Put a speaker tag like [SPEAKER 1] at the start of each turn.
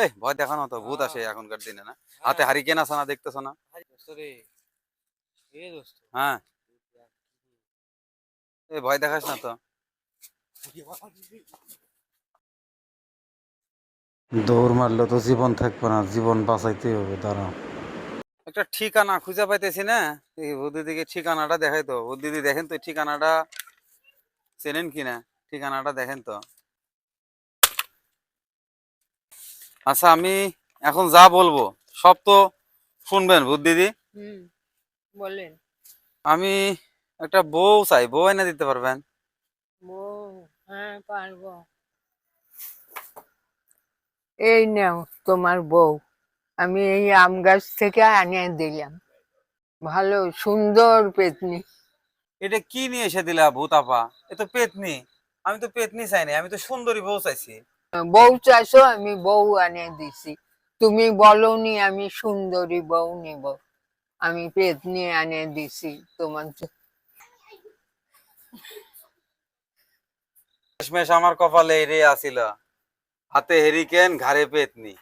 [SPEAKER 1] এই ভয় দেখানো তো, ভূত আসে এখনকার দিনে না? হাতে হারিকেন আছে না, দেখতেছো না? হ্যাঁ, এই ভয় দেখাস না তো। দৌড় মারলে তো জীবন থাকবে না, জীবন বাঁচাইতে হবে, দাঁড়াও। একটা ঠিকানা খুঁজে পাইতেছি না। এই দিদিকে ঠিকানাটা দেখাই তো। দিদি দেখেন তো ঠিকানাটা চেনেন কিনা, ঠিকানাটা দেখেন তো। আচ্ছা, আমি এখন যা বলবো সব তো শুনবেন দিদি।
[SPEAKER 2] বলেন।
[SPEAKER 1] আমি একটা বউ চাই, বউ এনে দিতে পারবেন?
[SPEAKER 2] বউ? হ্যাঁ, পারবো। এই নাও তোমার বউ। আমি এই আম গাছ থেকে আনিয়ে দিলাম। ভালো সুন্দর পেতনি।
[SPEAKER 1] এটা কি নিয়ে এসে দিলা ভূত আপা? এ তো পেতনি। আমি তো পেতনি চাইনি, আমি তো সুন্দরী বউ চাইছি।
[SPEAKER 2] বউ চাইছো, আমি বউ আনিয়ে দিছি। তুমি বলনি আমি সুন্দরী বউ নিব, আমি পেতনি আনিয়ে দিছি তোমার
[SPEAKER 1] শেষমেশ আমার কপালে এরে আসিল, হাতে হেরিকেন ঘাড়ে পেতনি।